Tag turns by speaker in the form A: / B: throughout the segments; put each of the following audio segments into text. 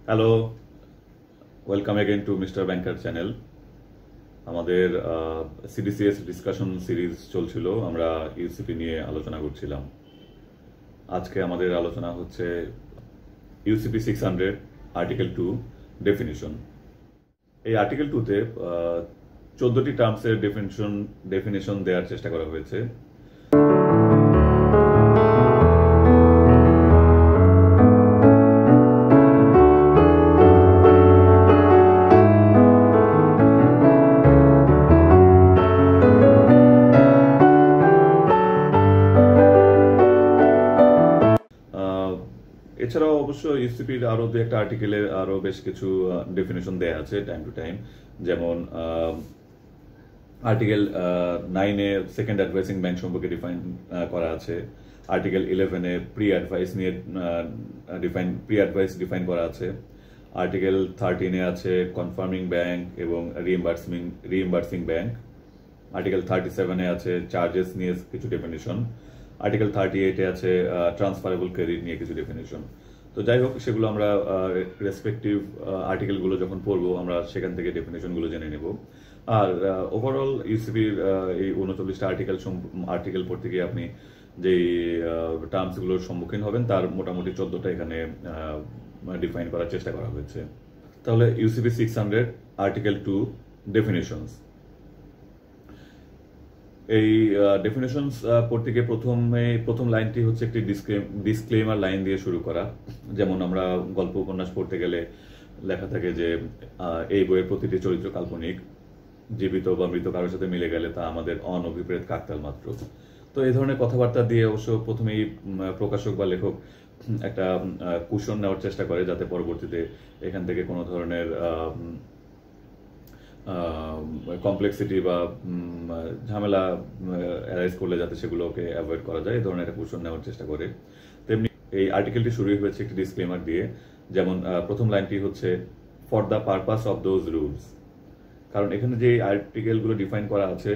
A: Hello, welcome again two mister ব্যাংকার channel. আমাদের সিডিসিএস discussion series চলছিল, আমরা ইউসিপি নিয়ে আলোচনা করছিলাম। আজকে আমাদের আলোচনা হচ্ছে ইউসিপি 600 আর্টিকেল 2 ডেফিনিশন। এই আর্টিকেল 2-তে 14টি টার্মসের ডেফিনিশন দেওয়ার চেষ্টা করা হয়েছে। এছাড়াও অবশ্য ইউসিপির আরো দু একটা আর্টিকেলে আরো বেশ কিছু ডেফিনেশন দেয়া আছে টাইম টু টাইম। যেমন আর্টিকেল 9-এ সেকেন্ড অ্যাডভাইসিং ব্যাংক সম্পর্কে ডিফাইন করা আছে। আর্টিকেল 11-এ প্রি অ্যাডভাইস ডিফাইন করা আছে। আর্টিকেল 13-এ আছে কনফার্মিং ব্যাংক এবং রিইম্বার্সিং ব্যাংক। আর্টিকেল 37-এ আছে চার্জেস নিয়ে কিছু ডেফিনিশন। আর্টিকেল 38-এ আছে ট্রান্সফারেবল ক্রেডিট নিয়ে কিছু ডেফিনিশন। তো যাই হোক, সেগুলো আমরা রেসপেক্টিভ আর্টিকেলগুলো যখন পড়বো আমরা সেখান থেকে ডেফিনিশনগুলো জেনে নেব। আর ওভারঅল ইউসিপির এই 39টা আর্টিকেল পড়তে গিয়ে আপনি যেই টার্মসগুলোর সম্মুখীন হবেন তার মোটামুটি 14টা এখানে ডিফাইন করার চেষ্টা করা হয়েছে। তাহলে ইউসিপি 600 আর্টিকেল 2 ডেফিনিশনস। এই ডেফিনেশনস পড়তে গিয়ে প্রথম লাইনটি হচ্ছে একটি ডিসক্লেমার লাইন দিয়ে শুরু করা। যেমন আমরা গল্প উপন্যাস পড়তে গেলে লেখা থাকে যে এই বইয়ের প্রতিটি চরিত্র কাল্পনিক, জীবিত বা মৃত কারোর সাথে মিলে গেলে তা আমাদের অনভিপ্রেত কাকতাল মাত্র। তো এই ধরনের কথাবার্তা দিয়ে অবশ্য প্রথমেই প্রকাশক বা লেখক একটা কুশন নেওয়ার চেষ্টা করে, যাতে পরবর্তীতে এখান থেকে কোনো ধরনের কমপ্লেক্সিটি বা ঝামেলা অ্যারাইজ করলে যাতে সেগুলোকে অ্যাভয়েড করা যায়, এই ধরনের একটা কুশন নেওয়ার চেষ্টা করে। তেমনি এই আর্টিকেলটি শুরু হয়েছে একটি ডিসক্লেমার দিয়ে। যেমন প্রথম লাইনটি হচ্ছে for the purpose of those rules. কারণ এখানে যে আর্টিকেলগুলো ডিফাইন করা আছে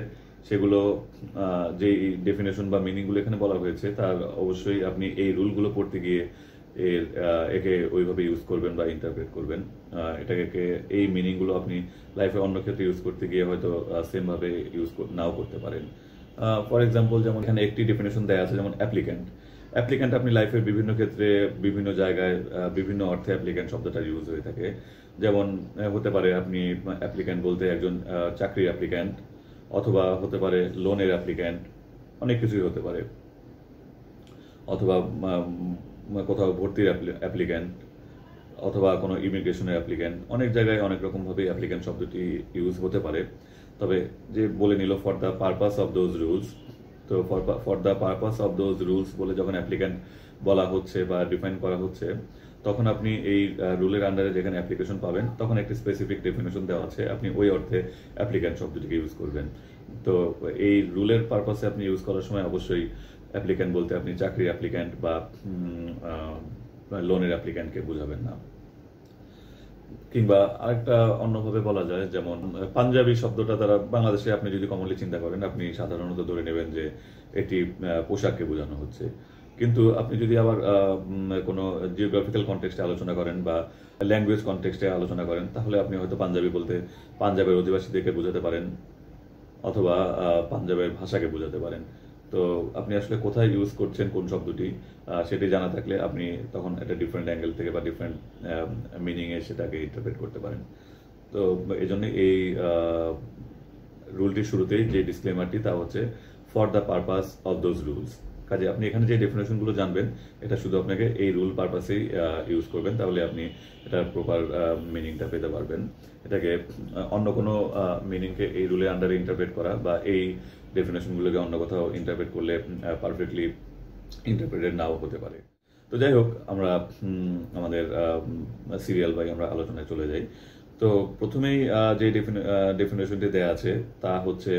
A: সেগুলো যে ডেফিনেশন বা মিনিংগুলো এখানে বলা হয়েছে তার অবশ্যই আপনি এই রুলগুলো পড়তে গিয়ে একে ওইভাবে ইউজ করবেন বা ইন্টারপ্রেট করবেন। এটাকে এই মিনিংগুলো আপনি লাইফে অন্য ক্ষেত্রে ইউজ করতে গিয়ে হয়তো সেম ভাবে ইউজ নাও করতে পারেন। ফর এক্সাম্পল, যেমন এখানে একটি ডেফিনেশন দেওয়া আছে, যেমন অ্যাপ্লিক্যান্ট আপনি লাইফের বিভিন্ন ক্ষেত্রে বিভিন্ন জায়গায় বিভিন্ন অর্থে অ্যাপ্লিক্যান্ট শব্দটা ইউজ হয়ে থাকে। যেমন হতে পারে আপনি অ্যাপ্লিক্যান্ট বলতে একজন চাকরির অ্যাপ্লিক্যান্ট, অথবা হতে পারে লোনের অ্যাপ্লিক্যান্ট, অনেক কিছুই হতে পারে, অথবা কোথাও ভর্তির অ্যাপ্লিক্যান্ট, অথবা কোনো ইমিগ্রেশনের অ্যাপ্লিক্যান্ট। অনেক জায়গায় অনেক রকমভাবে অ্যাপ্লিক্যান্ট শব্দটি ইউজ হতে পারে। তবে যে বলে নিল for the purpose of those rules, তো for the purpose of those rules বলে যখন অ্যাপ্লিক্যান্ট বলা হচ্ছে বা ডিফাইন করা হচ্ছে, তখন আপনি এই রুলের আন্ডারে যেখানে অ্যাপ্লিকেশন পাবেন তখন একটি স্পেসিফিক ডেফিনেশন দেওয়া আছে, আপনি ওই অর্থে অ্যাপ্লিক্যান্ট শব্দটিকে ইউজ করবেন। তো এই রুলের পারপাসে আপনি ইউজ করার সময় অবশ্যই অ্যাপ্লিক্যান্ট বলতে আপনি চাকরির অ্যাপ্লিক্যান্ট বা লোনের অ্যাপ্লিক্যান্টকে বোঝাবেন না। কিংবা আরেকটা অন্যভাবে বলা যায়, যেমন পাঞ্জাবি শব্দটা দ্বারা বাংলাদেশে আপনি যদি কমনলি চিন্তা করেন, আপনি সাধারণত ধরে নেবেন যে এটি পোশাককে বোঝানো হচ্ছে। কিন্তু আপনি যদি আবার কোনো জিওগ্রাফিক্যাল কনটেক্সটে আলোচনা করেন বা ল্যাঙ্গুয়েজ কনটেক্সটে আলোচনা করেন, তাহলে আপনি হয়তো পাঞ্জাবি বলতে পাঞ্জাবের অধিবাসীদেরকে বোঝাতে পারেন, অথবা পাঞ্জাবের ভাষাকে বোঝাতে পারেন। তো আপনি আসলে কোথায় ইউজ করছেন কোন শব্দটি সেটি জানা থাকলে আপনি তখন একটা ডিফারেন্ট অ্যাঙ্গেল থেকে বা ডিফারেন্ট মিনিংয়ে সেটাকে ইন্টারপ্রেট করতে পারেন। তো এই জন্য এই রুলটির শুরুতেই যে ডিসক্লেমারটি তা হচ্ছে for the purpose of those rules. কাজে আপনি এখানে যে ডেফিনেশনগুলো জানবেন এটা শুধু আপনাকে এই রুল পারপাসেই ইউজ করবেন, তাহলে আপনি এটার প্রপার মিনিংটা পেতে পারবেন। এটাকে অন্য কোনো মিনিংকে এই রুলের আন্ডারে ইন্টারপ্রেট করা বা এই ডেফিনেশনগুলোকে অন্য কোথাও ইন্টারপ্রেট করলে পারফেক্টলি ইন্টারপ্রেটেড নাও হতে পারে। তো যাই হোক, আমরা আমাদের সিরিয়াল বাই আমরা আলোচনায় চলে যাই। তো প্রথমেই যে ডেফিনেশনটি দেয়া আছে তা হচ্ছে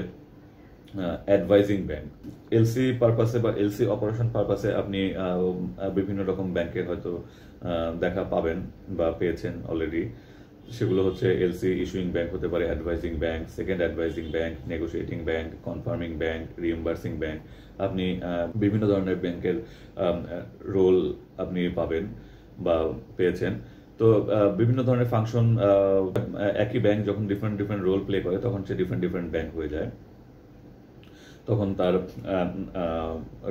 A: অ্যাডভাইজিং ব্যাংক। এলসি পারপাসে বা এলসি অপারেশন পারপাসে আপনি বিভিন্ন রকম ব্যাংকের হয়তো দেখা পাবেন বা পেয়েছেন অলরেডি। সেগুলো হচ্ছে এলসি ইস্যুইং ব্যাংক হতে পারে, advising bank, second advising bank, negotiating bank, confirming bank, reimbursing bank. আপনি বিভিন্ন ধরনের ব্যাংকের রোল আপনি পাবেন বা পেয়েছেন। তো বিভিন্ন ধরনের ফাংশন, একই ব্যাংক যখন ডিফারেন্ট ডিফারেন্ট রোল প্লে করে তখন সে ডিফারেন্ট ডিফারেন্ট ব্যাংক হয়ে যায়, তখন তার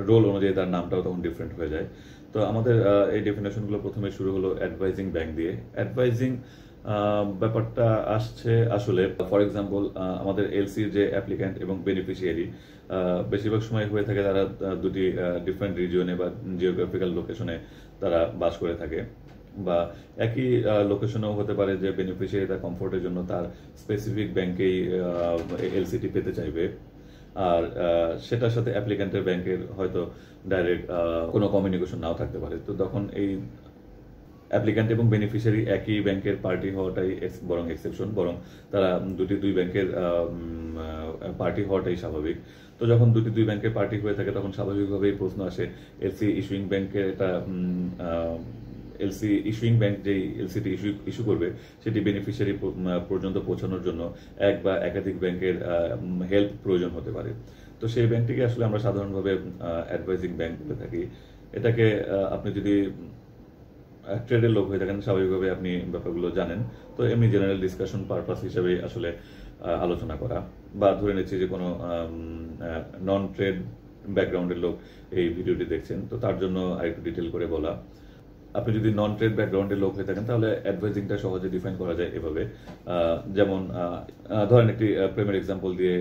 A: রোল অনুযায়ী তার নামটাও তখন ডিফারেন্ট হয়ে যায়। তো আমাদের এই ডেফিনেশনগুলো প্রথমে শুরু হলো অ্যাডভাইজিং ব্যাংক দিয়ে। অ্যাডভাইজিং ব্যাপারটা আসছে আসলে, ফর এক্সাম্পল আমাদের এলসির যে অ্যাপ্লিক্যান্ট এবং বেনিফিশিয়ারি বেশিরভাগ সময় হয়ে থাকে তারা দুটি ডিফারেন্ট রিজিয়নে বা জিওগ্রাফিক্যাল লোকেশনে তারা বাস করে থাকে, বা একই লোকেশনেও হতে পারে যে বেনিফিশিয়ারি তার কমফোর্টের জন্য তার স্পেসিফিক ব্যাংকেই এলসিটি পেতে চাইবে, আর সেটার সাথে অ্যাপ্লিক্যান্টের ব্যাংকের হয়তো ডাইরেক্ট কোনো কমিউনিকেশন নাও থাকতে পারে। তো তখন এই অ্যাপ্লিক্যান্ট এবং বেনিফিশিয়ারি একই ব্যাংকের পার্টি হওয়াটাই বরং এক্সেপশন, বরং তারা দুই ব্যাংকের পার্টি হওয়াটাই স্বাভাবিক। তো যখন দুই ব্যাংকের পার্টি হয়ে থাকে তখন স্বাভাবিকভাবেই প্রশ্ন আসে এলসি ইস্যুইং ব্যাংকের এটা এলসি ইস্যুইং ব্যাংক যেই এলসিটি ইস্যু করবে সেটি বেনিফিশিয়ারি পর্যন্ত পৌঁছানোর জন্য এক বা একাধিক ব্যাংকের হেল্প প্রয়োজন হতে পারে। তো সেই ব্যাংকটিকে আসলে আমরা সাধারণভাবে অ্যাডভাইজিং ব্যাংক বলে থাকি। এটাকে আপনি যদি ট্রেডের লোক হয়ে থাকেন স্বাভাবিকভাবে আপনি ব্যাপারগুলো জানেন। তো এমনি জেনারেল ডিসকাশন পারপাস হিসেবে আসলে আলোচনা করা, বা ধরে নিচ্ছি যে কোনো নন ট্রেড ব্যাকগ্রাউন্ডের লোক এই ভিডিওটি দেখছেন, তো তার জন্য আরেকটু ডিটেল করে বলা। আপনি যদি নন ট্রেড ব্যাকগ্রাউন্ডের লোক হয়ে থাকেন তাহলে অ্যাডভাইজিংটা সহজে ডিফাইন করা যায় এভাবে, যেমন ধরেন একটি প্রেমের এক্সাম্পল দিয়ে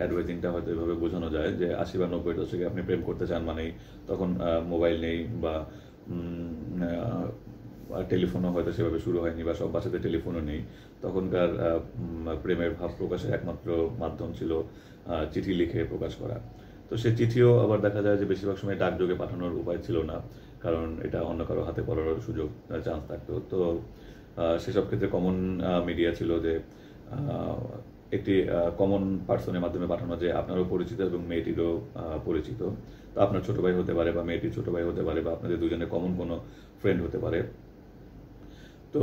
A: অ্যাডভাইজিংটা হয়তো এভাবে বোঝানো যায় যে 80 বা 90 দশকে আপনি প্রেম করতে চান মানেই তখন মোবাইল নেই বা টেলিফোনও হয়তো সেভাবে শুরু হয়নি বা সব বাসাতে টেলিফোনও নেই। তখনকার প্রেমের ভাব প্রকাশের একমাত্র মাধ্যম ছিল চিঠি লিখে প্রকাশ করা। তো সেই চিঠিও আবার দেখা যায় যে বেশিরভাগ সময় ডাকযোগে পাঠানোর উপায় ছিল না, কারণ এটা অন্য কারো হাতে পড়ার সুযোগ চান্স থাকতো। তো সেসব ক্ষেত্রে কমন মিডিয়া ছিল যে একটি কমন পার্সনের মাধ্যমে পাঠানো, যে আপনারও পরিচিত এবং মেয়েটিরও পরিচিত। তো আপনার ছোট ভাই হতে পারে বা মেয়েটির ছোট ভাই হতে পারে বা আপনাদের দুজনের কমন কোনো ফ্রেন্ড হতে পারে। তো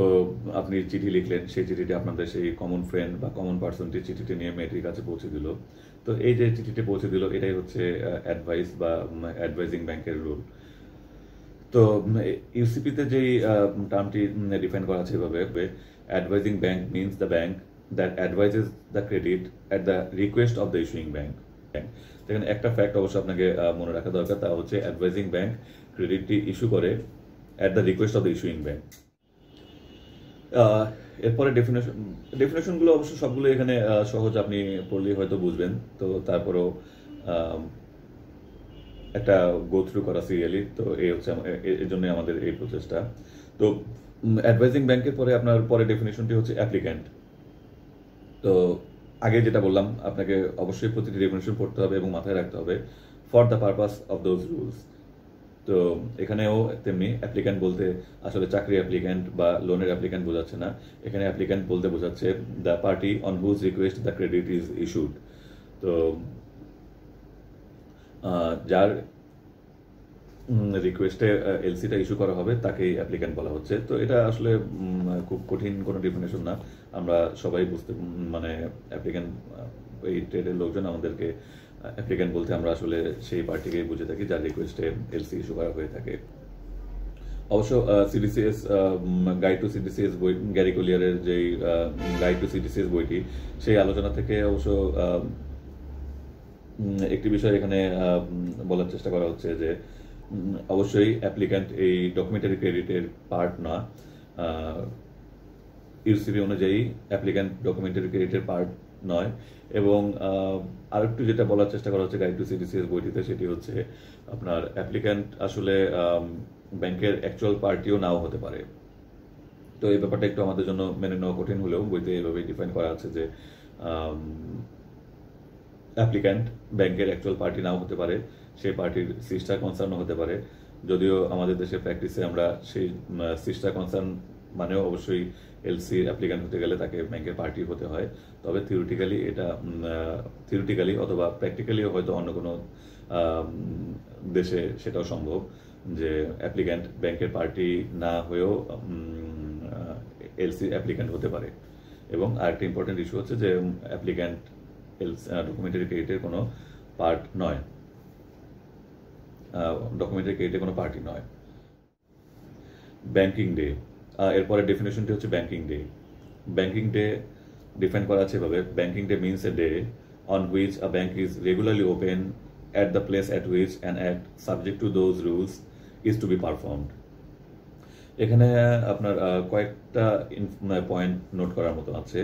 A: আপনি চিঠি লিখলেন, সেই চিঠিটি আপনাদের সেই কমন ফ্রেন্ড বা কমন পার্সনটি চিঠিটি নিয়ে মেয়েটির কাছে পৌঁছে দিল। তো এই যে চিঠিটি পৌঁছে দিল এটাই হচ্ছে অ্যাডভাইস বা অ্যাডভাইজিং ব্যাংকের রুল। তো ইউসিপিতে যেই টার্মটি ডিফাইন করা আছে এভাবে, advising bank means the bank that advises the credit at the request of the issuing bank. দেখেন একটা ফ্যাক্ট অবশ্য আপনাকে মনে রাখা দরকার, তা হচ্ছে অ্যাডভাইজিং ব্যাংক ক্রেডিটটি ইস্যু করে at the request of the issuing bank. এরপরে ডেফিনেশনগুলো অবশ্য সবগুলো এখানে সহজ, আপনি পড়লেই হয়তো বুঝবেন। তো তারপরেও একটা গো থ্রু করা সিরিয়ালি, তো এই হচ্ছে এর জন্য আমাদের এই প্রচেষ্টা। তো অ্যাডভাইজিং ব্যাংকের পরে আপনার পরে ডেফিনেশনটি হচ্ছে অ্যাপ্লিক্যান্ট। তো আগে যেটা বললাম আপনাকে অবশ্যই প্রতিটি ডেফিনেশন পড়তে হবে এবং মাথায় রাখতে হবে for the purpose of those rules. তো এখানেও তেমনি অ্যাপ্লিক্যান্ট বলতে আসলে চাকরি অ্যাপ্লিক্যান্ট বা লোনের অ্যাপ্লিক্যান্ট বোঝাচ্ছে না, এখানে অ্যাপ্লিক্যান্ট বলতে বোঝাচ্ছে the party on whose request the credit is issued. তো যার রিকোয়েস্টে এলসিটা ইস্যু করা হবে তাকেই অ্যাপ্লিক্যান্ট বলা হচ্ছে। তো এটা আসলে খুব কঠিন কোনো ডেফিনেশন না, আমরা সবাই বুঝতে মানে অ্যাপ্লিক্যান্ট এই ট্রেডের লোকজন আমাদেরকে অ্যাপ্লিক্যান্ট বলতে আমরা আসলে সেই পার্টিকে বুঝে থাকি যার রিকোয়েস্টে এলসি ইস্যু করা হয়ে থাকে। অবশ্য সিডিসিএস গাইড টু সিডিসিএস বই, গ্যারি কোলিয়ারের যেই গাইড টু সিডিসিএস বইটি, সেই আলোচনা থেকে অবশ্য একটি বিষয় এখানে বলার চেষ্টা করা হচ্ছে যে অবশ্যই অ্যাপ্লিক্যান্ট এই ডকুমেন্টারি ক্রেডিটের পার্ট না। ইউসিপি অনুযায়ী অ্যাপ্লিক্যান্ট ডকুমেন্টারি ক্রেডিটের পার্ট নয়। এবং আরেকটু যেটা বলার চেষ্টা করা হচ্ছে গাইড টু সিডিসিএস বইটিতে, সেটি হচ্ছে আপনার অ্যাপ্লিক্যান্ট আসলে ব্যাংকের অ্যাকচুয়াল পার্টিও নাও হতে পারে। তো এই ব্যাপারটা একটু আমাদের জন্য মেনে নেওয়া কঠিন হলেও বইতে এভাবে ডিফাইন করা আছে যে অ্যাপ্লিক্যান্ট ব্যাংকের অ্যাকচুয়াল পার্টি নাও হতে পারে, সেই পার্টির সিস্টার কনসার্নও হতে পারে। যদিও আমাদের দেশের প্র্যাকটিসে আমরা সেই সিস্টার কনসার্ন মানেও অবশ্যই এলসি অ্যাপ্লিক্যান্ট হতে গেলে তাকে ব্যাংকের পার্টি হতে হয়, তবে থিওরিটিক্যালি অথবা প্র্যাকটিক্যালিও হয়তো অন্য কোনো দেশে সেটাও সম্ভব যে অ্যাপ্লিক্যান্ট ব্যাংকের পার্টি না হয়েও এলসি অ্যাপ্লিক্যান্ট হতে পারে। এবং আরেকটা ইম্পর্টেন্ট ইস্যু হচ্ছে যে অ্যাপ্লিক্যান্ট ডকুমেন্টারি ক্রেডিটের কোনো পার্ট নয়, ডকুমেন্টারি ক্রেডিটের কোনো পার্টি নয়। ব্যাংকিং ডে, এরপরে ডেফিনেশনটি হচ্ছে banking day. Banking day define করা আছে এভাবে: banking day means a day on which a bank is regularly open at the place at which an act subject to those rules is to be performed. এখানে আপনার কয়েকটা point note করার মতো আছে।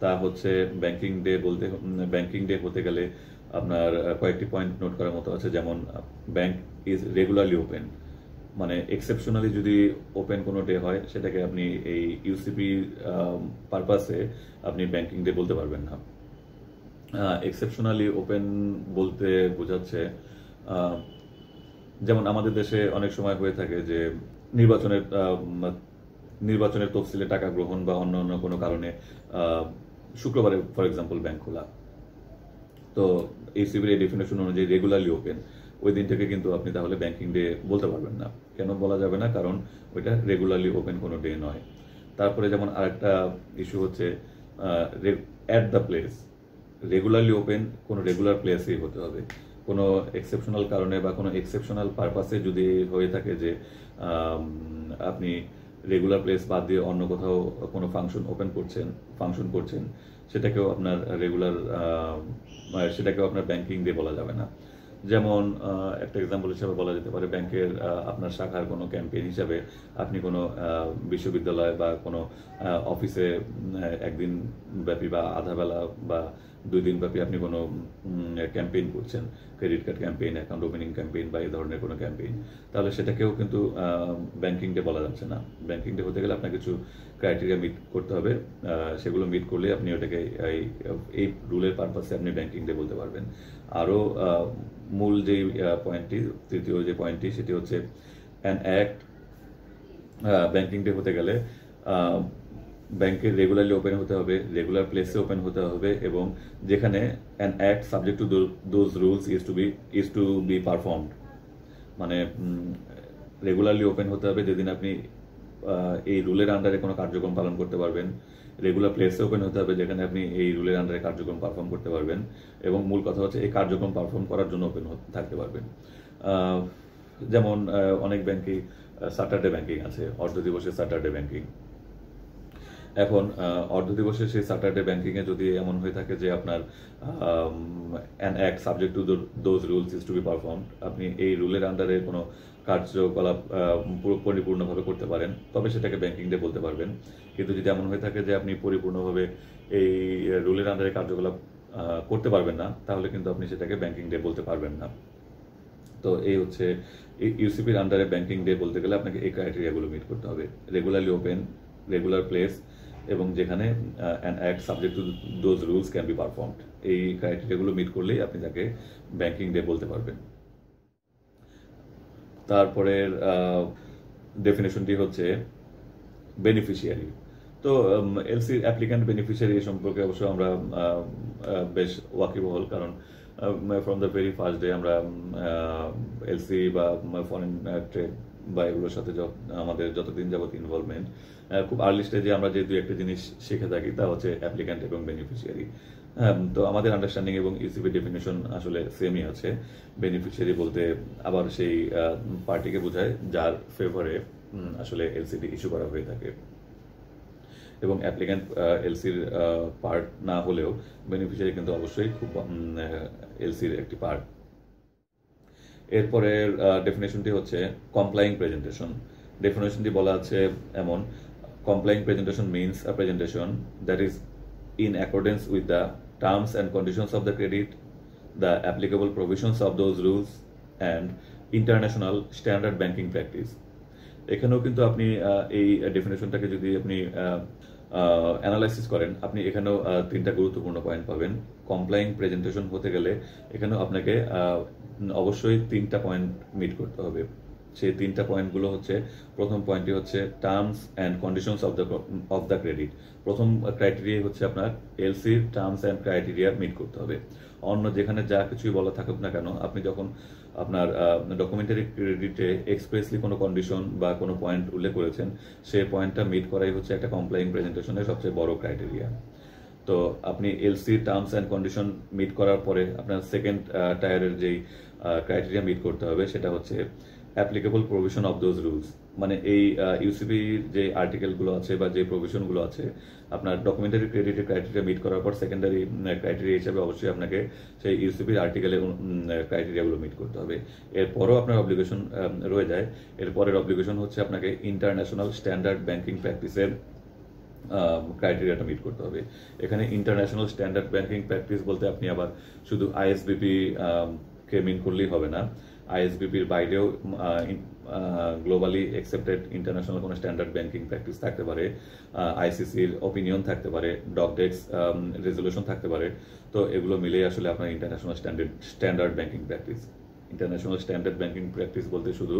A: তা হচ্ছে ব্যাংকিং ডে হতে গেলে আপনার কয়েকটি পয়েন্ট নোট করার মতো আছে, যেমন ব্যাংক ইজ রেগুলারলি ওপেন, মানে এক্সেপশনালি যদি ওপেন কোনো ডে হয় সেটাকে আপনি এই ইউসিপি পারপাসে আপনি ব্যাংকিং ডে বলতে পারবেন না। এক্সেপশনালি ওপেন বলতে বোঝাচ্ছে যেমন আমাদের দেশে অনেক সময় হয়ে থাকে যে নির্বাচনের তফসিলে টাকা গ্রহণ বা অন্য অন্য কোনো কারণে শুক্রবারে ফর এক্সাম্পল ব্যাংক খোলা, তো ইউসিবির এই ডেফিনেশন অনুযায়ী রেগুলারলি ওপেন, ওই দিনটাকে কিন্তু আপনি তাহলে ব্যাংকিং ডে বলতে পারবেন না। কেন বলা যাবে না? কারণ ওইটা রেগুলারলি ওপেন কোনো ডে নয়। তারপরে যেমন আরেকটা ইস্যু হচ্ছে at the place. Regularly open কোনো রেগুলার প্লেসেই হতে হবে। কোনো এক্সেপশনাল কারণে বা কোনো এক্সেপশনাল পারপাসে যদি হয়ে থাকে যে আপনি রেগুলার প্লেস বাদ দিয়ে অন্য কোথাও কোনো ফাংশন করছেন, সেটাকেও আপনার ব্যাংকিং ডে বলা যাবে না। যেমন একটা এক্সাম্পল হিসাবে বলা যেতে পারে, ব্যাংকের আপনার শাখার কোনো ক্যাম্পেইন হিসাবে আপনি কোনো বিশ্ববিদ্যালয় বা কোনো অফিসে একদিন ব্যাপী বা আধা বেলা বা 2 দিন ব্যাপী আপনি কোনো ক্যাম্পেইন করছেন, credit card campaign, account opening campaign বা এই ধরনের কোনো ক্যাম্পেইন, তাহলে সেটাকেও কিন্তু ব্যাংকিং ডে বলা যাচ্ছে না। ব্যাংকিং ডে হতে গেলে আপনার কিছু ক্রাইটেরিয়া মিট করতে হবে, সেগুলো মিট করলে আপনি ওটাকে এই রুলের পারপাসে আপনি ব্যাংকিং ডে বলতে পারবেন। আরও মূল যে পয়েন্টটি, তৃতীয় যে পয়েন্টটি, সেটি হচ্ছে অ্যান অ্যাক্ট। ব্যাংকিং ডে হতে গেলে ব্যাংকের রেগুলারলি ওপেন হতে হবে, রেগুলার প্লেসে ওপেন হতে হবে, এবং যেখানে an act subject to those rules is to be performed, মানে রেগুলারলি ওপেন হতে হবে যেদিন আপনি এই রুলের আন্ডারে কোনো কার্যক্রম পালন করতে পারবেন, রেগুলার প্লেসে ওপেন হতে হবে যেখানে আপনি এই রুলের আন্ডারে কার্যক্রম পারফর্ম করতে পারবেন, এবং মূল কথা হচ্ছে এই কার্যক্রম পারফর্ম করার জন্য ওপেন থাকতে পারবেন। যেমন অনেক ব্যাংকেই স্যাটারডে ব্যাংকিং আছে, অর্ধ দিবসে স্যাটারডে ব্যাংকিং। এখন অর্ধ দিবসে সেই স্যাটারডে ব্যাংকিংয়ে যদি এমন হয়ে থাকে যে আপনার an act subject to those rules is to be performed, আপনি এই রুলের আন্ডারে কোনো কার্যকলাপ পরিপূর্ণভাবে করতে পারেন, তবে সেটাকে ব্যাংকিং ডে বলতে পারবেন। কিন্তু যদি এমন হয়ে থাকে যে আপনি পরিপূর্ণভাবে এই রুলের আন্ডারে কার্যকলাপ করতে পারবেন না, তাহলে কিন্তু আপনি সেটাকে ব্যাংকিং ডে বলতে পারবেন না। তো এই হচ্ছে ইউসিপির আন্ডারে ব্যাংকিং ডে বলতে গেলে আপনাকে এই ক্রাইটেরিয়াগুলো মিট করতে হবে: রেগুলারলি ওপেন, রেগুলার প্লেস, এবং যেখানে an act subject to those rules can be performed. এই ক্রাইটেরিয়াগুলো মিট করলেই আপনি তাকে ব্যাংকিং ডে বলতে পারবেন। তারপরের ডেফিনেশনটি হচ্ছে বেনিফিশিয়ারি। তো এলসির অ্যাপ্লিক্যান্ট বেনিফিশিয়ারি সম্পর্কে অবশ্য আমরা বেশ ওয়াকিবহল, কারণ from the very first day আমরা এলসি বা ফরেন ট্রেড বা এগুলোর সাথে আমাদের যতদিন যাবত ইনভলভমেন্ট, খুব আর্লি স্টেজে আমরা যে 2-1টা জিনিস শিখে থাকি, তা হচ্ছে অ্যাপ্লিক্যান্ট এবং বেনিফিশিয়ারি। তো আমাদের আন্ডারস্ট্যান্ডিং এবং ইউসিপি ডেফিনেশন আসলে সেমই আছে। বেনিফিশিয়ারি বলতে আবার সেই পার্টিকে বোঝায় যার ফেভারে আসলে এলসিটি ইস্যু করা হয়ে থাকে, এবং অ্যাপ্লিক্যান্ট এলসির পার্ট না হলেও বেনিফিশিয়ারি কিন্তু অবশ্যই খুব এলসির একটি পার্ট। এরপরের ডেফিনেশনটি হচ্ছে কমপ্লাইং প্রেজেন্টেশন। ডেফিনেশনটি বলা আছে এমন: কমপ্লাইং presentation means a presentation that is in accordance with the terms and conditions of the credit, the applicable provisions of those rules, and international standard banking practice. এখানেও কিন্তু আপনি এই ডেফিনেশনটাকে যদি আপনি অ্যানালাইসিস করেন, আপনি এখানেও 3টা গুরুত্বপূর্ণ পয়েন্ট পাবেন। কমপ্লাইং প্রেজেন্টেশন হতে গেলে এখানেও আপনাকে অবশ্যই 3টা পয়েন্ট মিট করতে হবে। সেই 3টা পয়েন্টগুলো হচ্ছে, প্রথম পয়েন্টটি হচ্ছে terms and conditions of the credit. প্রথম ক্রাইটেরিয়া হচ্ছে আপনার এলসির টার্মস অ্যান্ড ক্রাইটেরিয়া মিট করতে হবে। অন্য যেখানে যা কিছুই বলা থাকুক না কেন, আপনি যখন আপনার ডকুমেন্টারি ক্রেডিটে এক্সপ্রেসলি কোনো কন্ডিশন বা কোনো পয়েন্ট উল্লেখ করেছেন, সেই পয়েন্টটা মিট করাই হচ্ছে একটা কমপ্লাইং প্রেজেন্টেশনের সবচেয়ে বড় ক্রাইটেরিয়া। তো আপনি LC terms and condition meet করার পরে আপনার সেকেন্ড টায়ারের যেই ক্রাইটেরিয়া মিট করতে হবে, সেটা হচ্ছে applicable provision of those rules, মানে এই ইউসিবির যে আর্টিকেলগুলো আছে বা যে প্রভিশনগুলো আছে, আপনার ডকুমেন্টারি ক্রেডিটের ক্রাইটেরিয়া মিট করার পর সেকেন্ডারি ক্রাইটেরিয়া হিসেবে অবশ্যই আপনাকে সেই ইউসিবির আর্টিকেলের ক্রাইটেরিয়াগুলো মিট করতে হবে। এরপরও আপনার অব্লিগেশন রয়ে যায়। এরপরের অব্লিগেশন হচ্ছে আপনাকে ইন্টারন্যাশনাল স্ট্যান্ডার্ড ব্যাংকিং প্র্যাকটিসের ক্রাইটেরিয়াটা মিট করতে হবে। এখানে ইন্টারন্যাশনাল স্ট্যান্ডার্ড ব্যাংকিং প্র্যাকটিস বলতে আপনি আবার শুধু আইএসবিপি কে মিন করলেই হবে না। আইএসবিপির বাইরেও গ্লোবালি অ্যাকসেপ্টেড ইন্টারন্যাশনাল কোনো স্ট্যান্ডার্ড ব্যাংকিং প্র্যাকটিস থাকতে পারে, আইসিসির অপিনিয়ন থাকতে পারে, ডকডেক্স রেজলিউশন থাকতে পারে। তো এগুলো মিলেই আসলে আপনার international standard banking practice. International standard banking practice বলতে শুধু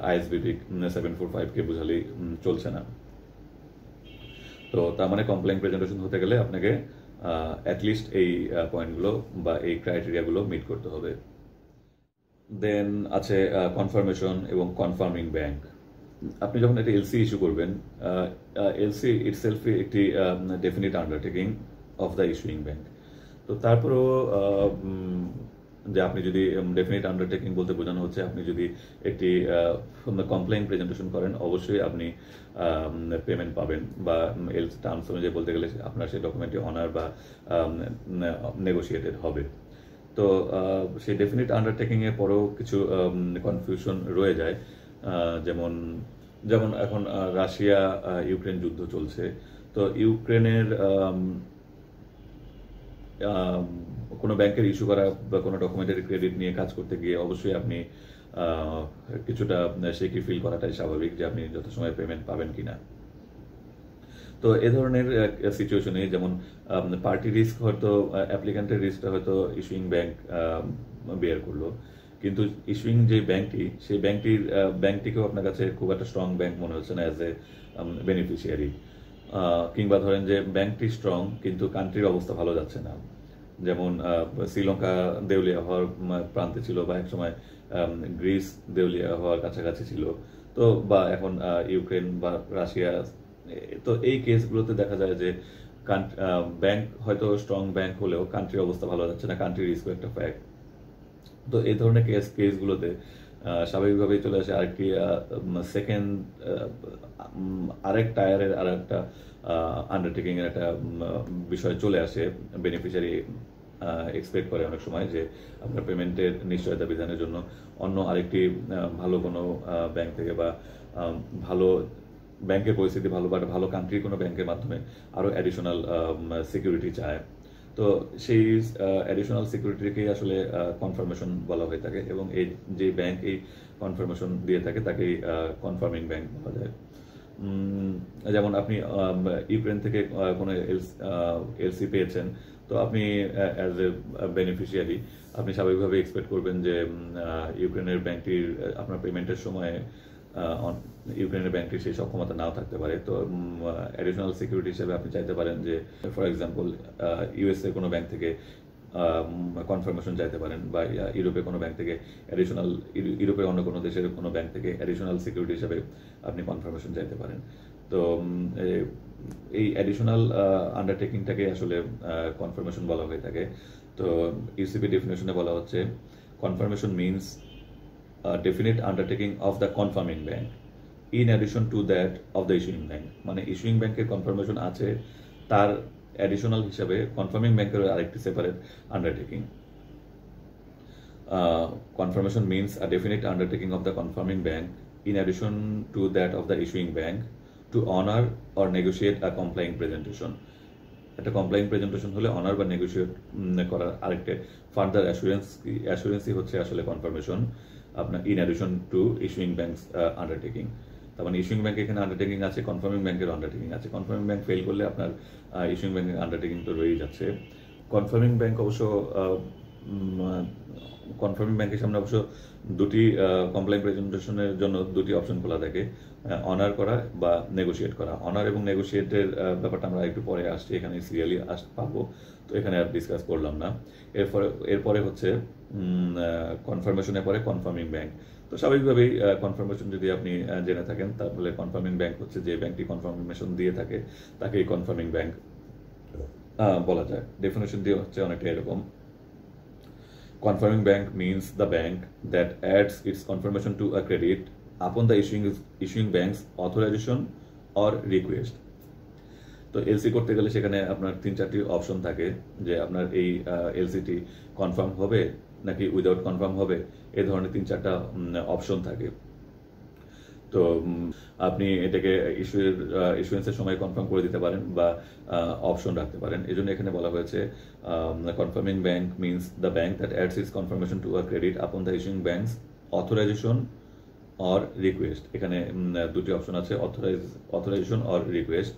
A: আইএসবিপি 745 বোঝালেই চলছে না। তো তার মানে কমপ্লেইন প্রেজেন্টেশন হতে গেলে আপনাকে অ্যাটলিস্ট এই পয়েন্টগুলো বা এই ক্রাইটেরিয়াগুলো মিট করতে হবে। দেন আছে কনফার্মেশন এবং কনফার্মিং ব্যাংক। আপনি যখন একটা এলসি ইস্যু করবেন, এলসি ইটসেলফই একটি definite undertaking of the issuing bank. তো তারপরেও যে আপনি যদি ডেফিনিট আন্ডারটেকিং বলতে বোঝানো হচ্ছে আপনি যদি একটি কমপ্লেইন প্রেজেন্টেশন করেন, অবশ্যই আপনি পেমেন্ট পাবেন, বা এলসি টার্মস অনুযায়ী বলতে গেলে আপনার সেই ডকুমেন্টটি অনার বা নেগোসিয়েটেড হবে। তো সেই ডেফিনিট আন্ডারটেকিং এর পরেও কিছু কনফিউশন রয়ে যায়। যেমন যেমন এখন রাশিয়া ইউক্রেন যুদ্ধ চলছে। তো ইউক্রেনের কোনো ব্যাংকের ইস্যু করা বা কোনো ডকুমেন্টারি ক্রেডিট নিয়ে কাজ করতে গিয়ে অবশ্যই আপনি কিছুটা শেকি ফিল করাটাই স্বাভাবিক যে আপনি যত সময় পেমেন্ট পাবেন কিনা। তো এ ধরনের সিচুয়েশনে যেমন পার্টি রিস্ক হয়তো অ্যাপ্লিক্যান্টের রিস্কটা হয়তো ইস্যুইং ব্যাংক বেয়ার করলো, কিন্তু ইস্যুইং যে ব্যাংকটি সেই ব্যাংকটিকেও আপনার কাছে খুব একটা স্ট্রং ব্যাংক মনে হচ্ছে না অ্যাজ এ বেনিফিশিয়ারি। কিংবা ধরেন যে ব্যাংকটি স্ট্রং কিন্তু কান্ট্রির অবস্থা ভালো যাচ্ছে না, যেমন শ্রীলঙ্কা দেউলিয়া হওয়ার প্রান্তে ছিল, বা একসময় গ্রিস দেউলিয়া হওয়ার কাছাকাছি ছিল, তো বা এখন ইউক্রেন বা রাশিয়া। তো এই কেসগুলোতে দেখা যায় যে ব্যাংক হয়তো স্ট্রং ব্যাংক হলেও কান্ট্রির অবস্থা ভালো যাচ্ছে না, কান্ট্রি রিস্ক একটা ফ্যাক্ট। তো এই ধরনের কেসগুলোতে স্বাভাবিকভাবেই চলে আসে আরেকটি সেকেন্ড আরেক টায়ারের আর একটা আন্ডারটেকিং এর একটা বিষয় চলে আসে। বেনিফিশিয়ারি এক্সপেক্ট করে অনেক সময় যে আপনার পেমেন্টের নিশ্চয়তা বিধানের জন্য অন্য আরেকটি ভালো কোনো ব্যাংক থেকে বা ভালো ব্যাংকের পরিস্থিতি ভালো বা ভালো কান্ট্রির কোনো ব্যাংকের মাধ্যমে আরও অ্যাডিশনাল সিকিউরিটি চায়। তো সেই অ্যাডিশনাল সিকিউরিটিকেই আসলে কনফার্মেশন বলা হয়ে থাকে, এবং এই যে ব্যাংক এই কনফার্মেশন দিয়ে থাকে তাকেই কনফার্মিং ব্যাংক বলা যায়। যেমন আপনি ইউক্রেন থেকে কোনো এলসি পেয়েছেন, তো আপনি অ্যাজ এ বেনিফিশিয়ারি আপনি স্বাভাবিকভাবে এক্সপেক্ট করবেন যে ইউক্রেনের ব্যাংকটির আপনার পেমেন্টের সময় ইউক্রেনের ব্যাংকটির সেই সক্ষমতা নাও থাকতে পারে। তো অ্যাডিশনাল সিকিউরিটি হিসেবে আপনি চাইতে পারেন যে ফর এক্সাম্পল ইউএসএ কোনো ব্যাংক থেকে কনফার্মেশন চাইতে পারেন, বা ইউরোপের কোনো ব্যাংক থেকে অ্যাডিশনাল, ইউরোপের অন্য কোনো দেশের কোনো ব্যাংক থেকে অ্যাডিশনাল সিকিউরিটি হিসেবে আপনি কনফার্মেশন চাইতে পারেন। তো এই অ্যাডিশনাল আন্ডারটেকিংটাকে আসলে কনফার্মেশন বলা হয়ে থাকে। তো ইউসিপি ডেফিনেশনে বলা হচ্ছে confirmation means definite undertaking of the confirming bank in addition to that of the issuing bank। মানে ইস্যুইং ব্যাংকের কনফার্মেশন আছে, তার অ্যাডিশনাল হিসাবে কনফার্মিং ব্যাংকের আরেকটি separate undertaking. Confirmation means a definite undertaking of the confirming bank in addition to that of the issuing bank to honor or negotiate a complying presentation। একটা কমপ্লাইন presentation হলে honour বা negotiate করার আরেকটা further অ্যাসুরেন্সই হচ্ছে আসলে confirmation আপনার in addition to issuing banks undertaking. তার মানে ইস্যুইং ব্যাংক এখানে আন্ডারটেকিং আছে, কনফার্মিং ব্যাংকের আন্ডারটেকিং আছে। কনফার্মিং ব্যাংক ফেল করলে আপনার ইস্যুইং ব্যাংকের আন্ডারটেকিং তো রয়েই যাচ্ছে। কনফার্মিং ব্যাংক অবশ্য কনফার্মিং ব্যাংকের সামনে অবশ্য দুটি কমপ্লাইন প্রেজেন্টেশনের জন্য দুটি অপশন খোলা থাকে, অনার করা বা নেগোশিয়েট করা। অনার এবং নেগোশিয়েটের ব্যাপারটা আমরা একটু পরে আসছি, এখানে সিরিয়ালি পাবো, তো এখানে আর ডিসকাস করলাম না। এরপরে হচ্ছে কনফার্মেশনের পরে কনফার্মিং ব্যাংক। তো স্বাভাবিকভাবেই কনফার্মেশন যদি আপনি জেনে থাকেন তাহলে কনফার্মিং ব্যাংক হচ্ছে যে ব্যাংকটি কনফার্মেশন দিয়ে থাকে তাকেই কনফার্মিং ব্যাংক বলা যায়। ডেফিনেশন দিয়ে হচ্ছে অনেকটা এরকম। Confirming bank means the bank that adds its confirmation to a credit upon the issuing bank's authorization or request. তো এলসি করতে গেলে সেখানে আপনার 3-4টি অপশন থাকে যে আপনার এই এলসিটি কনফার্ম হবে নাকি উইদাউট কনফার্ম হবে, এই ধরনের 3-4টা অপশন থাকে। তো আপনি এটাকে ইস্যুয়েন্সের সময় কনফার্ম করে দিতে পারেন বা অপশন রাখতে পারেন। এই জন্য এখানে বলা হয়েছে confirming bank means the bank that adds its confirmation to a credit upon the issuing bank's authorisation or request. এখানে দুটি অপশন আছে, authorisation or request.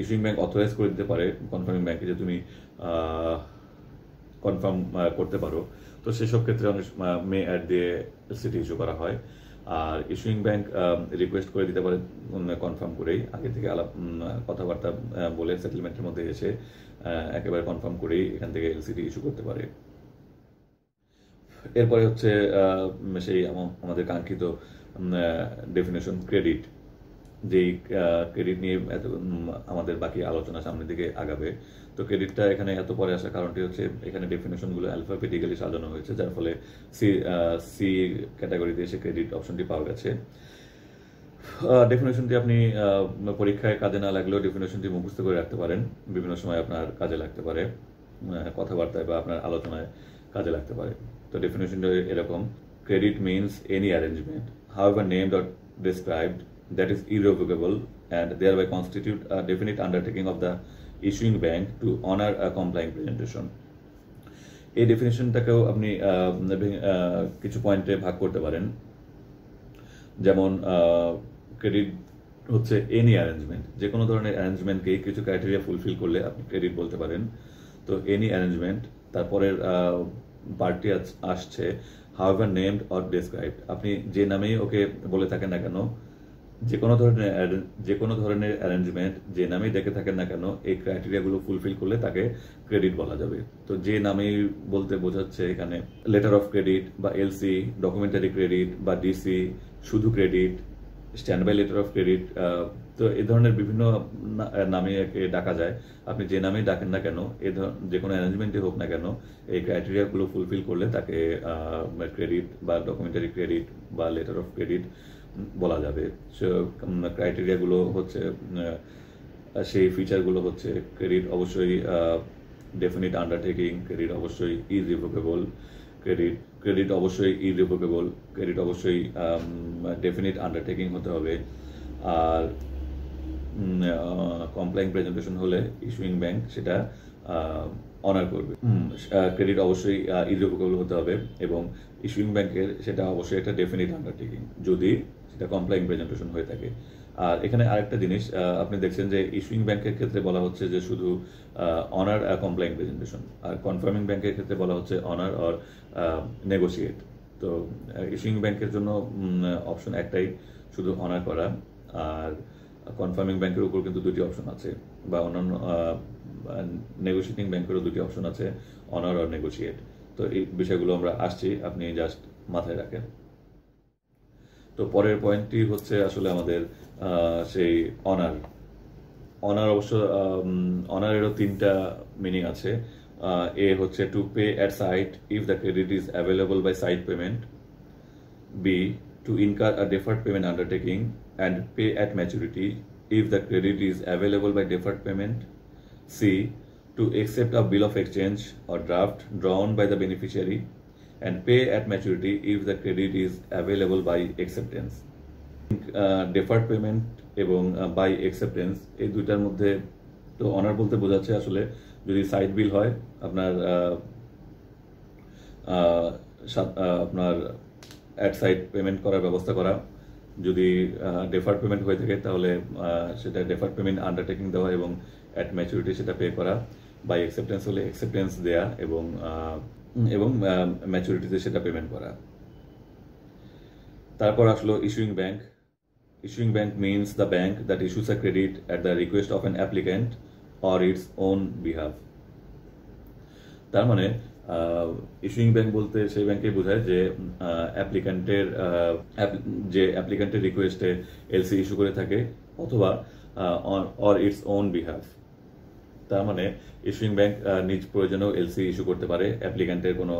A: Issuing bank authorise করে দিতে পারে কনফার্মিং ব্যাংকে যে তুমি কনফার্ম করতে পারো। তো সেসব ক্ষেত্রে অনেক মে অ্যাড দিয়ে এলসিটি ইস্যু করা হয়। আর ইস্যুইং ব্যাংক রিকোয়েস্ট করে দিতে পারে কনফার্ম করেই, আগে থেকে কথাবার্তা বলে সেটেলমেন্টের মধ্যে এসে একেবারে কনফার্ম করেই এখান থেকে এলসিটি ইস্যু করতে পারে। এরপরে হচ্ছে সেই আমাদের কাঙ্ক্ষিত ডেফিনেশন ক্রেডিট, যেই ক্রেডিট নিয়ে আমাদের বাকি আলোচনা সামনের দিকে আগাবে। তো ক্রেডিটটা এখানে এত পরে আসার কারণটি হচ্ছে এখানে ডেফিনেশনগুলো অ্যালফাবেটিক্যালি সাজানো হয়েছে, যার ফলে সি ক্যাটাগরিতে এসে ক্রেডিট অপশনটি পাওয়া গেছে। ডেফিনেশনটি আপনি পরীক্ষায় কাজে না লাগলেও ডেফিনেশনটি মুখস্থ করে রাখতে পারেন, বিভিন্ন সময় আপনার কাজে লাগতে পারে, কথাবার্তায় বা আপনার আলোচনায় কাজে লাগতে পারে। তো ডেফিনেশনটা এরকম: credit means any arrangement however named or described that is irrevocable and thereby constitute a definite undertaking of the issuing bank to honor a complying presentation. এই ডেফিনেশনটাকেও আপনি কিছু পয়েন্টে ভাগ করতে পারেন। যেমন ক্রেডিট হচ্ছে এনি অ্যারেঞ্জমেন্ট, যে কোনো ধরনের অ্যারেঞ্জমেন্টকে কিছু ক্রাইটেরিয়া ফুলফিল করলে আপনি ক্রেডিট বলতে পারেন। তো এনি অ্যারেঞ্জমেন্ট, তারপরের পার্টটি আসছে however named or described, আপনি যে নামেই ওকে বলে থাকেন না কেন, যে কোনো ধরনের অ্যারেঞ্জমেন্ট যে নামেই দেখে থাকেন না কেন, এই ক্রাইটেরিয়াগুলো ফুলফিল করলে তাকে ক্রেডিট বলা যাবে। তো যে নামেই বলতে বোঝাচ্ছে এখানে লেটার অফ ক্রেডিট বা এলসি, ডকুমেন্টারি ক্রেডিট বা ডিসি, শুধু credit, standby letter of credit. তো এই ধরনের বিভিন্ন নামে একে ডাকা যায়। আপনি যে নামেই ডাকেন না কেন, যে কোনো অ্যারেঞ্জমেন্টই হোক না কেন, এই ক্রাইটেরিয়াগুলো ফুলফিল করলে তাকে ক্রেডিট বা ডকুমেন্টারি ক্রেডিট বা লেটার অফ ক্রেডিট বলা যাবে। ক্রাইটেরিয়াগুলো হচ্ছে, সেই ফিচারগুলো হচ্ছে ক্রেডিট অবশ্যই ডেফিনিট আন্ডারটেকিং, ক্রেডিট অবশ্যই ইররিভোকেবল, ক্রেডিট অবশ্যই ইররিভোকেবল, ক্রেডিট অবশ্যই ডেফিনিট আন্ডারটেকিং হতে হবে। আর কমপ্লাইং প্রেজেন্টেশন হলে ইস্যুইং ব্যাংক সেটা অনার করবে। ক্রেডিট অবশ্যই ইররিভোকেবল হতে হবে এবং ইস্যুইং ব্যাংকের সেটা অবশ্যই একটা ডেফিনিট আন্ডারটেকিং যদি সেটা কমপ্লাইং প্রেজেন্টেশন হয়ে থাকে। আর এখানে আরেকটা জিনিস আপনি দেখছেন যে ইস্যুইং ব্যাংকের ক্ষেত্রে বলা হচ্ছে যে শুধু অনার কমপ্লাইং প্রেজেন্টেশন, আর কনফার্মিং ব্যাংকের ক্ষেত্রে বলা হচ্ছে অনার অর নেগোসিয়েট। তো ইস্যুইং ব্যাংকের জন্য অপশন একটাই, শুধু অনার করা। আর কনফার্মিং ব্যাংকের উপর কিন্তু দুটি অপশন আছে, বা অন্যান্য নেগোসিয়েটিং ব্যাংকেরও দুটি অপশন আছে, অনার অর নেগোসিয়েট। তো এই বিষয়গুলো আমরা আসছি, আপনি জাস্ট মাথায় রাখেন। তো পরের পয়েন্টটি হচ্ছে আসলে আমাদের সেই অনার অবশ্য অনারেরও 3টা মিনিং আছে। এ হচ্ছে to pay at sight if the credit is available by sight payment, B to incur a deferred payment undertaking and pay at maturity if the credit is available by deferred payment, C to accept a bill of exchange or draft drawn by the beneficiary and pay at maturity if the credit is available by acceptance. Deferred payment এবং by acceptance এই দুইটার মধ্যে তো honour বলতে বোঝাচ্ছে আসলে যদি side বিল হয় আপনার অ্যাট সাইড পেমেন্ট করার ব্যবস্থা করা, যদি ডেফার্ড পেমেন্ট হয়ে থাকে তাহলে সেটা ডেফার্ড পেমেন্ট আন্ডারটেকিং দেওয়া এবং অ্যাট ম্যাচুরিটি সেটা পে করা, বাই অ্যাকসেপ্টেন্স হলে অ্যাকসেপ্টেন্স দেয়া এবং ম্যাচুরিটিতে সেটা পেমেন্ট করা। তারপর আসলো issuing bank. Issuing bank means the bank that issues a credit at the request of an applicant or its own behalf. তার মানে ইস্যুইং ব্যাংক বলতে সেই ব্যাংকে বোঝায় যে অ্যাপ্লিক্যান্টের রিকোয়েস্টে এলসি ইস্যু করে থাকে অথবা অর ইটস ওন বিহাফ। তার মানে ইস্যুইং ব্যাংক নিজ প্রয়োজনেও এলসি ইস্যু করতে পারে অ্যাপ্লিক্যান্টের কোনো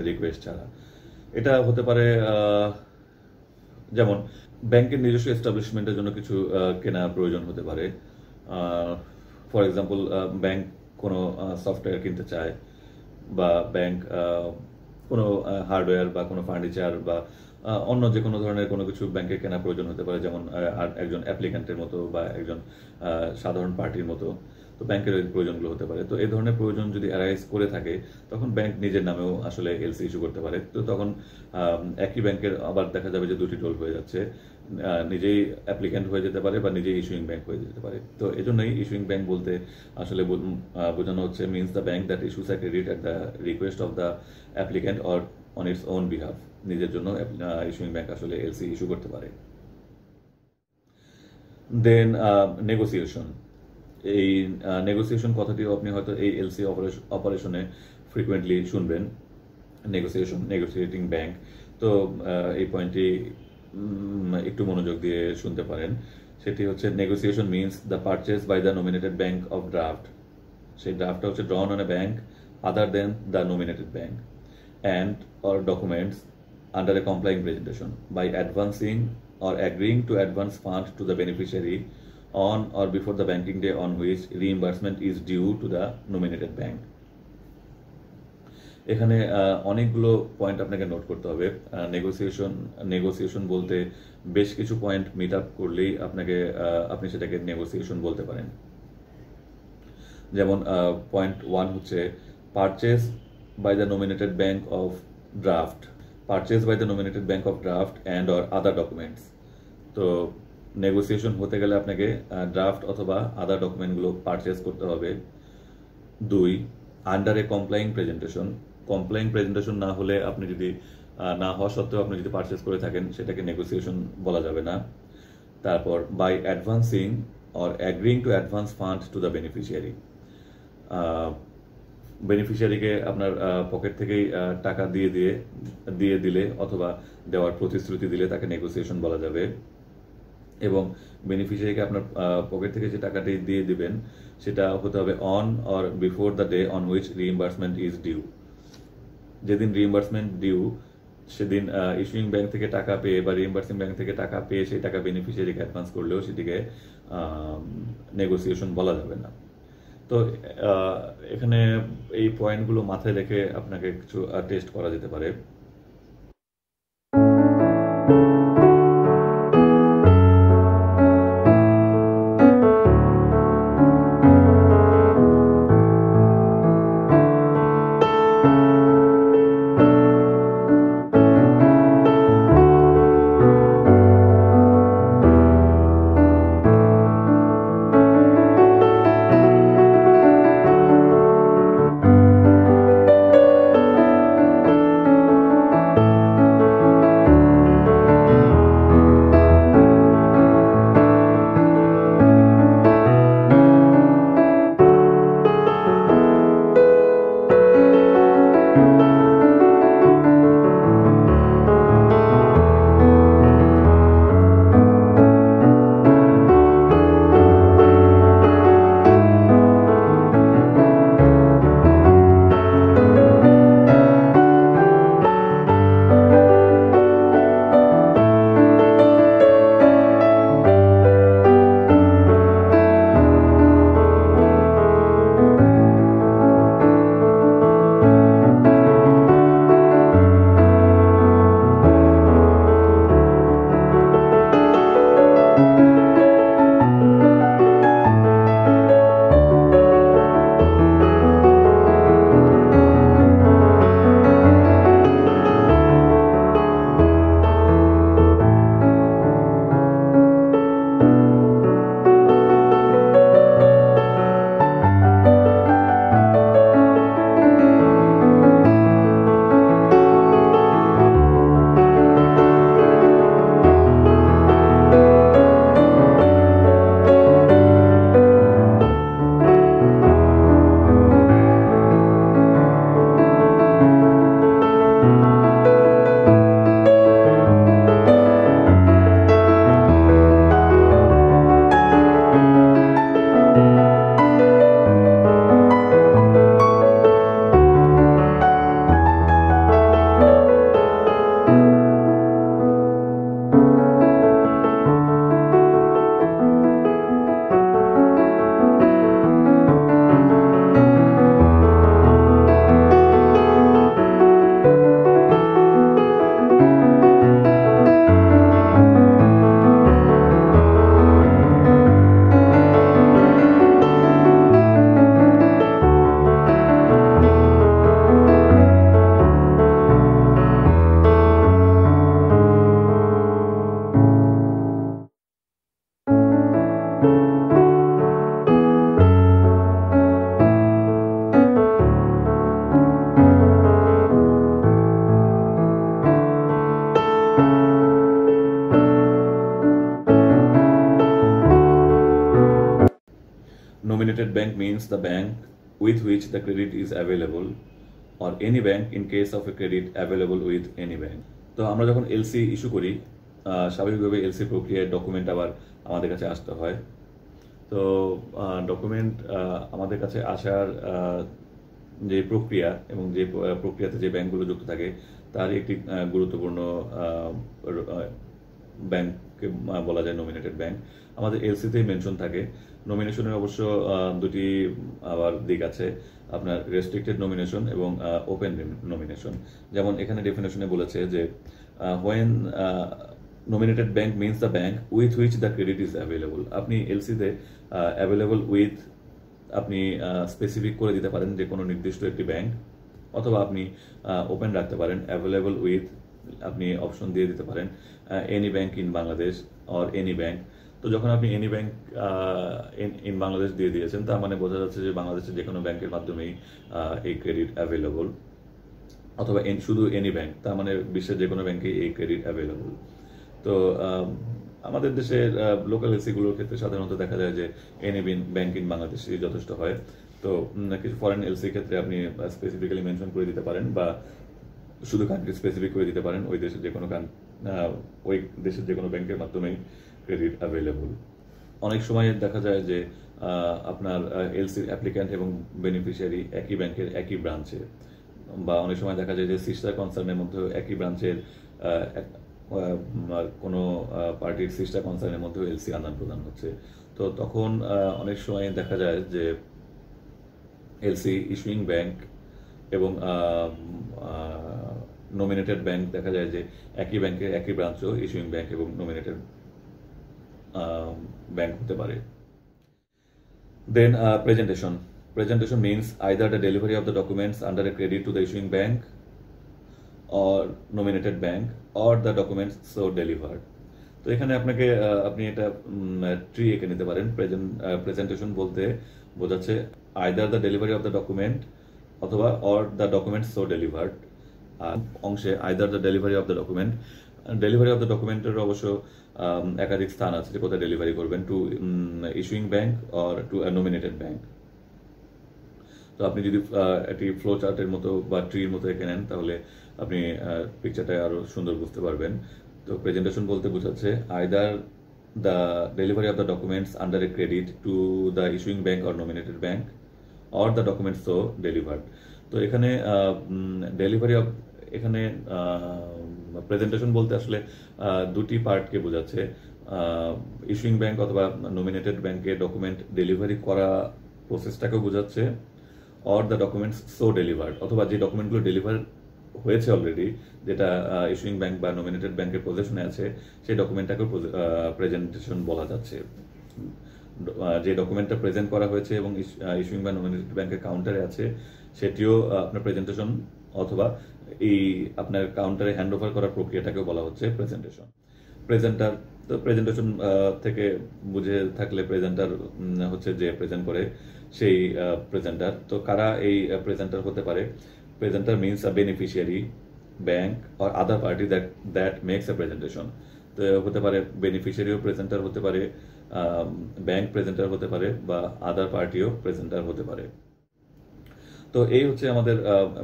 A: রিকোয়েস্ট ছাড়া। এটা হতে পারে যেমন ব্যাংকের নিজস্ব এস্টাবলিশমেন্টের জন্য কিছু কেনা প্রয়োজন হতে পারে। ফর এক্সাম্পল, ব্যাংক কোনো সফটওয়্যার কিনতে চায়, বা ব্যাংক কোনো হার্ডওয়্যার বা কোনো ফার্নিচার বা অন্য যে কোনো ধরনের কোনো কিছু ব্যাংকের কেনা প্রয়োজন হতে পারে, যেমন একজন অ্যাপ্লিক্যান্টের মতো বা একজন সাধারণ পার্টির মতো। তো ব্যাংকের ওই প্রয়োজনগুলো হতে পারে। তো এই ধরনের প্রয়োজন যদি অ্যারাইজ করে থাকে, তখন ব্যাংক নিজের নামেও আসলে এলসি ইস্যু করতে পারে। তো তখন একই ব্যাংকের আবার দেখা যাবে যে দুটি টোল হয়ে যাচ্ছে, নিজেই অ্যাপ্লিক্যান্ট হয়ে যেতে পারে বা নিজেই ইস্যুইং ব্যাংক হয়ে যেতে পারে। তো এজন্যই ইস্যুইং ব্যাংক বলতে আসলে বোঝানো হচ্ছে means the bank that issues a credit at the request of the applicant or on its own behalf. নিজের জন্য ইস্যুইং ব্যাংক আসলে এলসি ইস্যু করতে পারে। দেন নেগোসিয়েশন। এই নেগোসিয়েশন কথাটিও আপনি হয়তো এই এলসি অপারেশনে ফ্রিকুয়েন্টলি শুনবেন, নেগোসিয়েটিং ব্যাংক। তো এই পয়েন্টটি একটু মনোযোগ দিয়ে শুনতে পারেন। সেটি হচ্ছে negotiation means the purchase by the nominated bank of draft. সেই ড্রাফটটা হচ্ছে drawn on a bank other than the nominated bank and or documents under a complying presentation by advancing or agreeing to advance fund to the beneficiary on or before the banking day on which reimbursement is due to the nominated bank. এখানে অনেকগুলো point আপনাকে note করতে হবে। Negotiation বলতে বেশ কিছু point meet up করলেই আপনি সেটাকে নেগোসিয়েশন বলতে পারেন। যেমন পয়েন্ট 1 হচ্ছে purchase by the nominated bank of draft, purchase by the nominated bank of draft and or other documents. তো নেগোসিয়েশন হতে গেলে আপনাকে ড্রাফট অথবা আদার ডকুমেন্টগুলো পারচেজ করতে হবে। 2, আন্ডার এ কমপ্লাইং প্রেজেন্টেশন না হলে আপনি যদি না হওয়া সত্ত্বেও আপনি যদি পারচেজ করে থাকেন, সেটাকে নেগোসিয়েশন বলা যাবে না। তারপর by advancing or agreeing to advance fund to the beneficiary. বেনিফিশিয়ারিকে আপনার পকেট থেকেই টাকা দিয়ে দিলে অথবা দেওয়ার প্রতিশ্রুতি দিলে তাকে নেগোসিয়েশন বলা যাবে। এবং বেনিফিশিয়ারিকে আপনার পকেট থেকে যে টাকাটি দিয়ে দিবেন, সেটা হতে হবে on or before the day on which reimbursement is due. যেদিন রিইম্বার্সমেন্ট ডিউ, সেদিন ইস্যুইং ব্যাংক থেকে টাকা পেয়ে বা রিইম্বার্সিং ব্যাংক থেকে টাকা পেয়ে সেই টাকা বেনিফিশিয়ারিকে অ্যাডভান্স করলেও সেটিকে নেগোসিয়েশন বলা যাবে না। তো এখানে এই পয়েন্টগুলো মাথায় রেখে আপনাকে কিছু টেস্ট করা যেতে পারে। nominated bank means the bank with which the credit is available or any bank in case of a credit available with any bank. তো আমরা যখন এলসি ইস্যু করি স্বাভাবিকভাবে এলসি প্রক্রিয়ায় ডকুমেন্ট আবার আমাদের কাছে আসতে হয়। তো ডকুমেন্ট আমাদের কাছে আসার যে প্রক্রিয়া এবং যে প্রক্রিয়াতে যে ব্যাংকগুলো যুক্ত থাকে তার একটি গুরুত্বপূর্ণ ব্যাংককে বলা যায় নমিনেটেড ব্যাংক। আমাদের এলসিতেই মেনশন থাকে। নমিনেশনের অবশ্য দুটি আবার দিক আছে, আপনার রেস্ট্রিক্টেড নমিনেশন এবং ওপেন নমিনেশন। যেমন এখানে ডেফিনেশনে বলেছে যে when nominated bank means the bank with which the credit is available. আপনি এলসিতে অ্যাভেলেবল উইথ আপনি স্পেসিফিক করে দিতে পারেন যে কোনো নির্দিষ্ট একটি ব্যাংক, অথবা আপনি ওপেন রাখতে পারেন অ্যাভেলেবল উইথ, আপনি অপশন দিয়ে দিতে পারেন any bank in Bangladesh or any bank. তো যখন আপনি এনি ব্যাংক ইন বাংলাদেশ দিয়ে দিয়েছেন তার মানে বোঝা যাচ্ছে যে বাংলাদেশের যে কোনো ব্যাংকের মাধ্যমেই এই ক্রেডিট অ্যাভেলেবল, অথবা শুধু এনি ব্যাংক তার মানে বিশ্বের যে কোনো ব্যাংকেই এই ক্রেডিট অ্যাভেলেবল। তো আমাদের দেশের লোকাল এলসিগুলোর ক্ষেত্রে সাধারণত দেখা যায় যে এনি ব্যাংক ইন বাংলাদেশই যথেষ্ট হয়। তো কিছু ফরেন এলসির ক্ষেত্রে আপনি স্পেসিফিক্যালি মেনশন করে দিতে পারেন বা শুধু কান্ট্রি স্পেসিফিক করে দিতে পারেন ওই দেশের যে কোনো ব্যাংকের মাধ্যমেই ক্রেডিট অ্যাভেলেবল। অনেক সময় দেখা যায় যে আপনার এলসির অ্যাপ্লিক্যান্ট এবং বেনিফিশিয়ারি একই ব্যাংকের একই ব্রাঞ্চে, বা অনেক সময় দেখা যায় যে সিস্টার কনসার্নের মধ্যে একই ব্রাঞ্চের কোনো পার্টির সিস্টার কনসার্নের মধ্যে এলসি আদান প্রদান হচ্ছে। তো তখন অনেক সময় দেখা যায় যে এলসি ইস্যুইং ব্যাংক এবং নমিনেটেড ব্যাংক দেখা যায় যে একই ব্যাংকের একই ব্রাঞ্চও ইস্যুইং ব্যাংক এবং নমিনেটেড ব্যাংক হতে পারে। দেন presentation means either the delivery of the documents under a credit to the issuing bank or nominated bank or the documents so delivered. তো এখানে আপনি এটা ট্রি এঁকে নিতে পারেন। প্রেজেন্টেশন বলতে বোঝাচ্ছে either the delivery of the document অথবা or the document so delivered. অংশে either the delivery of the ডকুমেন্টের অবশ্য একাধিক স্থান আছে যে কোথায় ডেলিভারি করবেন, to issuing bank or to nominated bank. তো আপনি যদি একটি ফ্লো চার্টের মতো বা ট্রির মতো এঁকে নেন তাহলে আপনি পিকচারটা আরো সুন্দর বুঝতে পারবেন। তো প্রেজেন্টেশন বলতে বোঝাচ্ছে either the delivery of the documents under A credit to the issuing bank or nominated bank or the documents so delivered. তো এখানে প্রেজেন্টেশন বলতে আসলে দুটি পার্টকে বোঝাচ্ছে। ইস্যুইং ব্যাংক অথবা নমিনেটেড ব্যাংকে ডকুমেন্ট ডেলিভারি করা প্রসেসটাকেও বোঝাচ্ছে, or the documents so delivered, অথবা যে ডকুমেন্টগুলো ডেলিভার হয়েছে অলরেডি, যেটা ইস্যুইং ব্যাংক বা নমিনেটেড ব্যাংকের পজিশনে আছে, সেই ডকুমেন্টটাকেও প্রেজেন্টেশন বলা যাচ্ছে। যে ডকুমেন্টটা প্রেজেন্ট করা হয়েছে এবং ইস্যুইং বা নমিনেটেড ব্যাংকের কাউন্টারে আছে সেটিও আপনার প্রেজেন্টেশন, অথবা এই আপনার কাউন্টারে হ্যান্ড ওভার করার প্রক্রিয়াটাকেও বলা হচ্ছে প্রেজেন্টেশন। তো প্রেজেন্টেশন থেকে বুঝে থাকলে প্রেজেন্টার হচ্ছে যে প্রেজেন্ট করে সেই প্রেজেন্টার। তো কারা এই প্রেজেন্টার হতে পারে? Presenter means a beneficiary, bank or other party that makes a presentation. তো হতে পারে বেনিফিশিয়ারিও প্রেজেন্টার হতে পারে, ব্যাংক প্রেজেন্টার হতে পারে, বা আদার পার্টিও প্রেজেন্টার হতে পারে। তো এই হচ্ছে আমাদের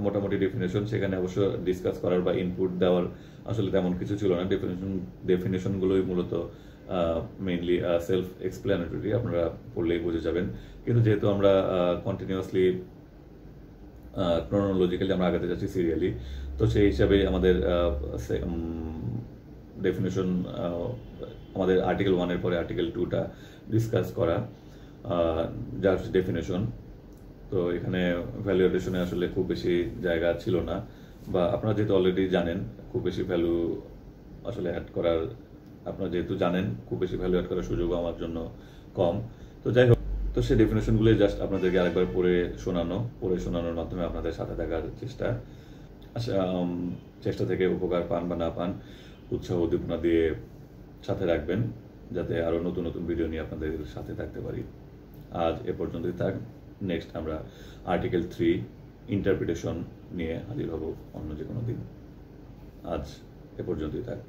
A: মোটামুটি ডেফিনেশন। সেখানে অবশ্য ডিসকাস করার বা ইনপুট দেওয়ার আসলে তেমন কিছু ছিল না। ডেফিনেশনগুলোই মূলত মেইনলি সেলফ এক্সপ্লেনেটরি, আপনারা পড়লেই বুঝে যাবেন। কিন্তু যেহেতু আমরা কন্টিনিউয়াসলি ক্রোনোলজিক্যালি আমরা আগাতে যাচ্ছি সিরিয়ালি, তো সেই হিসাবে আমাদের ডেফিনেশন আমাদের আর্টিকেল 1-এর পরে আর্টিকেল 2টা ডিসকাস করা জাস্ট ডেফিনেশন। তো এখানে ভ্যালু অ্যাডিশনে আসলে খুব বেশি জায়গা ছিল না, বা আপনারা যেহেতু অলরেডি জানেন খুব বেশি ভ্যালু আসলে অ্যাড করার, আপনারা যেহেতু জানেন খুব বেশি ভ্যালু অ্যাড করার সুযোগ আমার জন্য কম। তো যাই হোক, তো সেই ডেফিনেশনগুলো জাস্ট আপনাদেরকে আরেকবার পড়ে শোনানোর মাধ্যমে আপনাদের সাথে থাকার চেষ্টা থেকে উপকার পান বা না পান, উৎসাহ উদ্দীপনা দিয়ে সাথে রাখবেন, যাতে আরো নতুন নতুন ভিডিও নিয়ে আপনাদের সাথে থাকতে পারি। আজ এ পর্যন্তই থাক। নেক্সট আমরা আর্টিকেল 3 ইন্টারপ্রিটেশন নিয়ে হাজির হব অন্য যে কোনো দিন। আজ এ পর্যন্তই থাক।